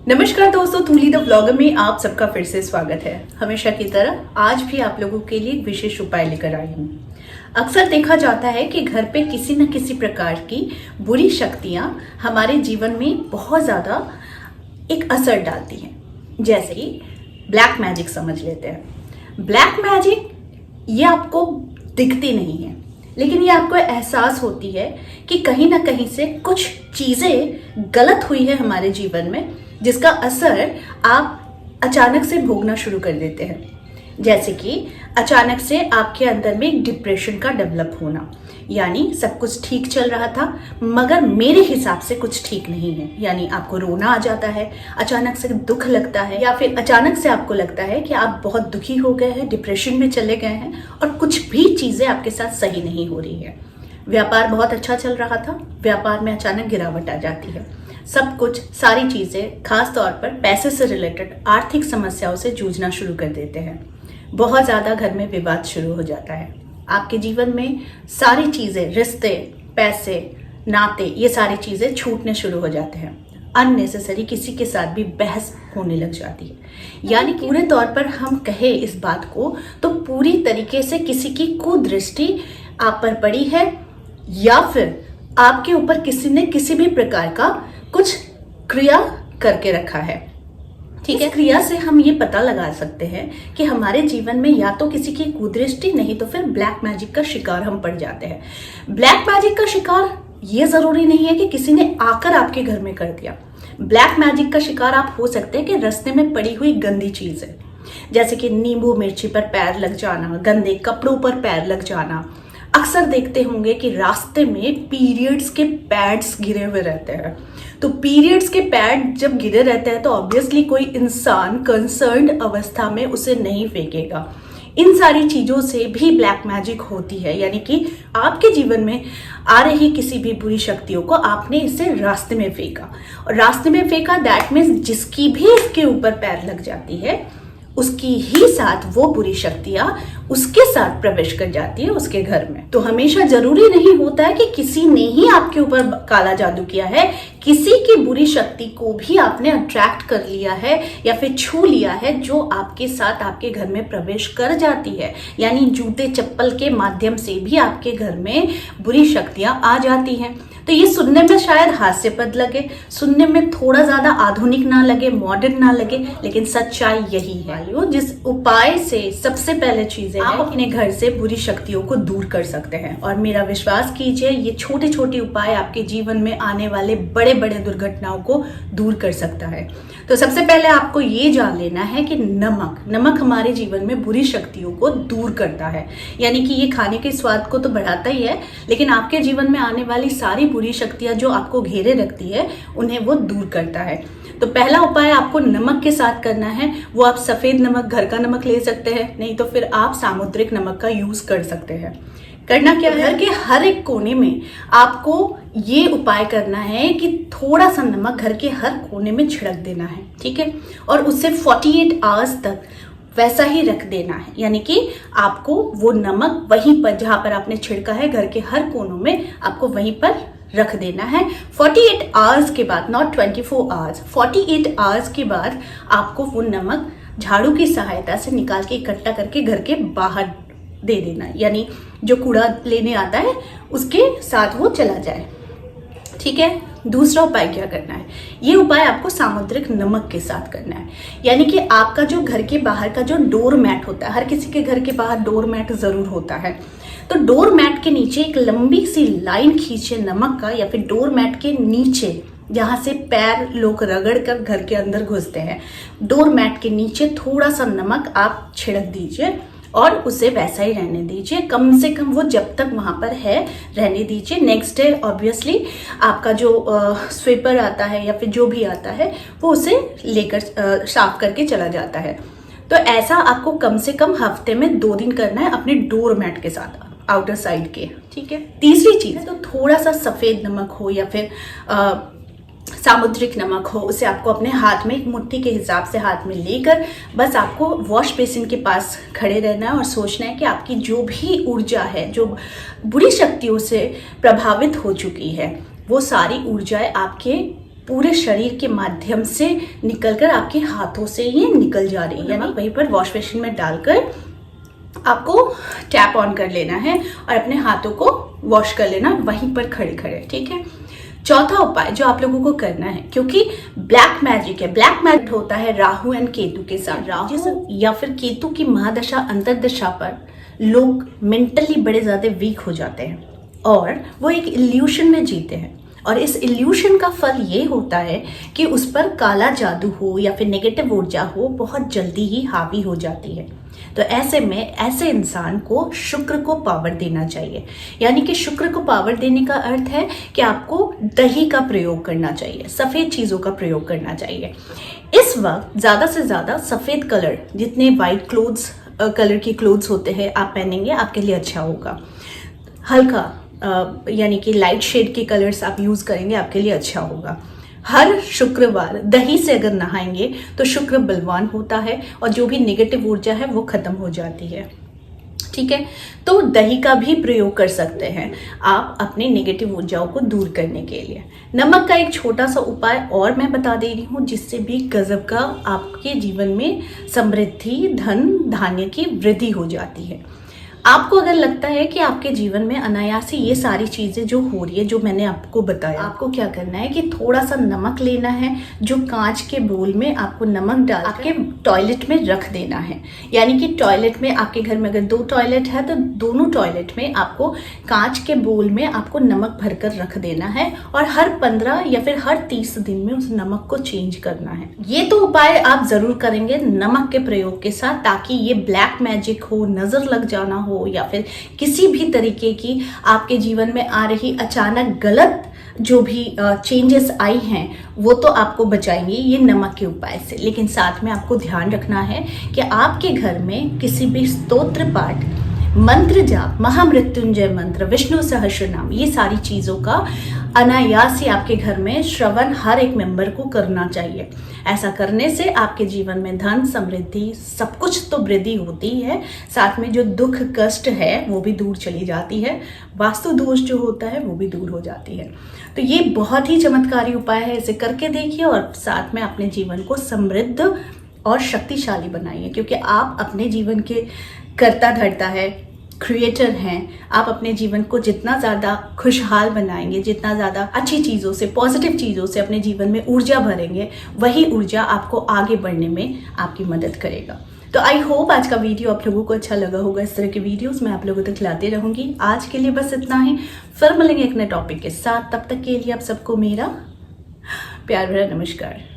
नमस्कार दोस्तों, थूली the blogger में आप सबका फिर से स्वागत है। हमेशा की तरह आज भी आप लोगों के लिए एक विशेष उपाय लेकर आई हूँ। अक्सर देखा जाता है कि घर पे किसी न किसी प्रकार की बुरी शक्तियाँ हमारे जीवन में बहुत ज़्यादा एक असर डालती हैं। जैसे कि ब्लैक मैजिक समझ लेते हैं। ब्लैक मैजिक ये आपको दिखती नहीं है, लेकिन ये आपको एहसास होती है कि कहीं ना कहीं से कुछ चीज़ें गलत हुई है हमारे जीवन में, जिसका असर आप अचानक से भोगना शुरू कर देते हैं। जैसे कि अचानक से आपके अंदर में एक डिप्रेशन का डेवलप होना, यानी सब कुछ ठीक चल रहा था मगर मेरे हिसाब से कुछ ठीक नहीं है। यानी आपको रोना आ जाता है, अचानक से दुख लगता है, या फिर अचानक से आपको लगता है कि आप बहुत दुखी हो गए हैं, डिप्रेशन में चले गए हैं और कुछ भी चीज़ें आपके साथ सही नहीं हो रही है। व्यापार बहुत अच्छा चल रहा था, व्यापार में अचानक गिरावट आ जाती है। सब कुछ, सारी चीज़ें, खास तौर पर पैसे से रिलेटेड आर्थिक समस्याओं से जूझना शुरू कर देते हैं। बहुत ज़्यादा घर में विवाद शुरू हो जाता है। आपके जीवन में सारी चीज़ें, रिश्ते, पैसे, नाते, ये सारी चीज़ें छूटने शुरू हो जाते हैं। अननेसेसरी किसी के साथ भी बहस होने लग जाती है। यानी पूरे तौर पर हम कहें इस बात को तो पूरी तरीके से किसी की कुदृष्टि आप पर पड़ी है, या फिर आपके ऊपर किसी ने किसी भी प्रकार का कुछ क्रिया करके रखा है। ठीक है, क्रिया से हम ये पता लगा सकते हैं कि हमारे जीवन में या तो किसी की कुदृष्टि, नहीं तो फिर ब्लैक मैजिक का शिकार हम पड़ जाते हैं। ब्लैक मैजिक का शिकार ये जरूरी नहीं है कि किसी ने आकर आपके घर में कर दिया। ब्लैक मैजिक का शिकार आप हो सकते हैं कि रास्ते में पड़ी हुई गंदी चीजें, जैसे कि नींबू मिर्ची पर पैर लग जाना, गंदे कपड़ों पर पैर लग जाना। अक्सर देखते होंगे कि रास्ते में पीरियड्स के पैड्स गिरे हुए रहते हैं। तो पीरियड्स के पैड जब गिरे रहते हैं तो ऑब्वियसली कोई इंसान कंसर्न्ड अवस्था में उसे नहीं फेंकेगा। इन सारी चीज़ों से भी ब्लैक मैजिक होती है, यानी कि आपके जीवन में आ रही किसी भी बुरी शक्तियों को आपने इसे रास्ते में फेंका, और रास्ते में फेंका दैट मीन्स जिसकी भी इसके ऊपर पैर लग जाती है उसकी ही साथ वो बुरी शक्तियां उसके साथ प्रवेश कर जाती है उसके घर में। तो हमेशा जरूरी नहीं होता है कि किसी ने ही आपके ऊपर काला जादू किया है, किसी की बुरी शक्ति को भी आपने अट्रैक्ट कर लिया है या फिर छू लिया है, जो आपके साथ आपके घर में प्रवेश कर जाती है। यानी जूते चप्पल के माध्यम से भी आपके घर में बुरी शक्तियां आ जाती हैं। तो ये सुनने में शायद हास्यपद लगे, सुनने में थोड़ा ज्यादा आधुनिक ना लगे, मॉडर्न ना लगे, लेकिन सच्चाई यही है। जिस उपाय से सबसे पहले चीज आप अपने घर से बुरी शक्तियों को दूर कर सकते हैं, और मेरा विश्वास कीजिए ये छोटे छोटे उपाय आपके जीवन में आने वाले बड़े बड़े दुर्घटनाओं को दूर कर सकता है। तो सबसे पहले आपको ये जान लेना है कि नमक हमारे जीवन में बुरी शक्तियों को दूर करता है। यानी कि ये खाने के स्वाद को तो बढ़ाता ही है, लेकिन आपके जीवन में आने वाली सारी बुरी शक्तियां जो आपको घेरे रखती है उन्हें वो दूर करता है। तो पहला उपाय आपको नमक के साथ करना है। वो आप सफेद नमक, घर का नमक ले सकते हैं, नहीं तो फिर आप सामुद्रिक नमक का यूज कर सकते हैं। करना क्या है, घर के हर एक कोने में आपको ये उपाय करना है कि थोड़ा सा नमक घर के हर कोने में छिड़क देना है। ठीक है, और उससे 48 आवर्स तक वैसा ही रख देना है। यानी कि आपको वो नमक वहीं पर जहां पर आपने छिड़का है घर के हर कोनों में आपको वहीं पर रख देना है। 48 आवर्स के बाद, नॉट 24 आवर्स, 48 आवर्स के बाद आपको वो नमक झाड़ू की सहायता से निकाल के इकट्ठा करके घर के बाहर दे देना। यानी जो कूड़ा लेने आता है उसके साथ वो चला जाए। ठीक है, दूसरा उपाय क्या करना है, ये उपाय आपको सामुद्रिक नमक के साथ करना है। यानी कि आपका जो घर के बाहर का जो डोर मैट होता है, हर किसी के घर के बाहर डोर मैट जरूर होता है, तो डोर मैट के नीचे एक लंबी सी लाइन खींचे नमक का, या फिर डोर मैट के नीचे जहां से पैर लोग रगड़ कर घर के अंदर घुसते हैं, डोर मैट के नीचे थोड़ा सा नमक आप छिड़क दीजिए और उसे वैसा ही रहने दीजिए। कम से कम वो जब तक वहां पर है रहने दीजिए। नेक्स्ट डे ऑब्वियसली आपका जो स्वीपर आता है या फिर जो भी आता है वो उसे लेकर साफ करके चला जाता है। तो ऐसा आपको कम से कम हफ्ते में 2 दिन करना है अपने डोर मैट के साथ, आउटर साइड के। ठीक है, तीसरी चीज है तो थोड़ा सा सफेद नमक हो या फिर सामुद्रिक नमक हो, उसे आपको अपने हाथ में एक मुट्ठी के हिसाब से हाथ में लेकर बस आपको वॉश बेसिन के पास खड़े रहना है और सोचना है कि आपकी जो भी ऊर्जा है, जो बुरी शक्तियों से प्रभावित हो चुकी है, वो सारी ऊर्जाएं आपके पूरे शरीर के माध्यम से निकलकर आपके हाथों से ये निकल जा रही है। यानी वहीं पर वॉश बेसिन में डालकर आपको टैप ऑन कर लेना है और अपने हाथों को वॉश कर लेना वहीं पर खड़े खड़े, ठीक है। चौथा उपाय जो आप लोगों को करना है, क्योंकि ब्लैक मैजिक है, ब्लैक मैजिक होता है राहु एंड केतु के साथ। राहु या फिर केतु की महादशा अंतरदशा पर लोग मेंटली बड़े ज्यादा वीक हो जाते हैं और वो एक इल्यूशन में जीते हैं, और इस इल्यूशन का फल ये होता है कि उस पर काला जादू हो या फिर नेगेटिव ऊर्जा हो बहुत जल्दी ही हावी हो जाती है। तो ऐसे में ऐसे इंसान को शुक्र को पावर देना चाहिए। यानी कि शुक्र को पावर देने का अर्थ है कि आपको दही का प्रयोग करना चाहिए, सफेद चीजों का प्रयोग करना चाहिए। इस वक्त ज्यादा से ज्यादा सफेद कलर, जितने वाइट क्लोथ्स कलर की क्लोथ्स होते हैं आप पहनेंगे आपके लिए अच्छा होगा। हल्का यानी कि लाइट शेड के कलर्स आप यूज करेंगे आपके लिए अच्छा होगा। हर शुक्रवार दही से अगर नहाएंगे तो शुक्र बलवान होता है और जो भी नेगेटिव ऊर्जा है वो खत्म हो जाती है, ठीक है। तो दही का भी प्रयोग कर सकते हैं आप अपनी नेगेटिव ऊर्जाओं को दूर करने के लिए। नमक का एक छोटा सा उपाय और मैं बता दे रही हूँ, जिससे भी गजब का आपके जीवन में समृद्धि, धन धान्य की वृद्धि हो जाती है। आपको अगर लगता है कि आपके जीवन में अनायास ही ये सारी चीजें जो हो रही है, जो मैंने आपको बताया, आपको क्या करना है कि थोड़ा सा नमक लेना है, जो कांच के बोल में आपको नमक डाल आपके टॉयलेट में रख देना है। यानी कि टॉयलेट में, आपके घर में अगर 2 टॉयलेट है तो दोनों टॉयलेट में आपको कांच के बोल में आपको नमक भरकर रख देना है और हर 15 या फिर हर 30 दिन में उस नमक को चेंज करना है। ये तो उपाय आप जरूर करेंगे नमक के प्रयोग के साथ, ताकि ये ब्लैक मैजिक हो, नजर लग जाना हो या फिर किसी भी तरीके की आपके जीवन में आ रही अचानक गलत जो भी चेंजेस आई हैं वो तो आपको बचाएंगे ये नमक के उपाय से। लेकिन साथ में आपको ध्यान रखना है कि आपके घर में किसी भी स्तोत्र पाठ, मंत्र जाप, महामृत्युंजय मंत्र, विष्णु सहस्त्रनाम, ये सारी चीजों का अनायास ही आपके घर में श्रवण हर एक मेंबर को करना चाहिए। ऐसा करने से आपके जीवन में धन, समृद्धि, सब कुछ तो वृद्धि होती है, साथ में जो दुख कष्ट है वो भी दूर चली जाती है, वास्तु दोष जो होता है वो भी दूर हो जाती है। तो ये बहुत ही चमत्कारी उपाय है, इसे करके देखिए और साथ में अपने जीवन को समृद्ध और शक्तिशाली बनाइए, क्योंकि आप अपने जीवन के करता धरता है, क्रिएटर हैं। आप अपने जीवन को जितना ज़्यादा खुशहाल बनाएंगे, जितना ज़्यादा अच्छी चीज़ों से, पॉजिटिव चीज़ों से अपने जीवन में ऊर्जा भरेंगे, वही ऊर्जा आपको आगे बढ़ने में आपकी मदद करेगा। तो आई होप आज का वीडियो आप लोगों को अच्छा लगा होगा। इस तरह के वीडियोस मैं आप लोगों तक लाते रहूंगी। आज के लिए बस इतना ही, फिर मिलेंगे एक नए टॉपिक के साथ। तब तक के लिए आप सबको मेरा प्यार भरा नमस्कार।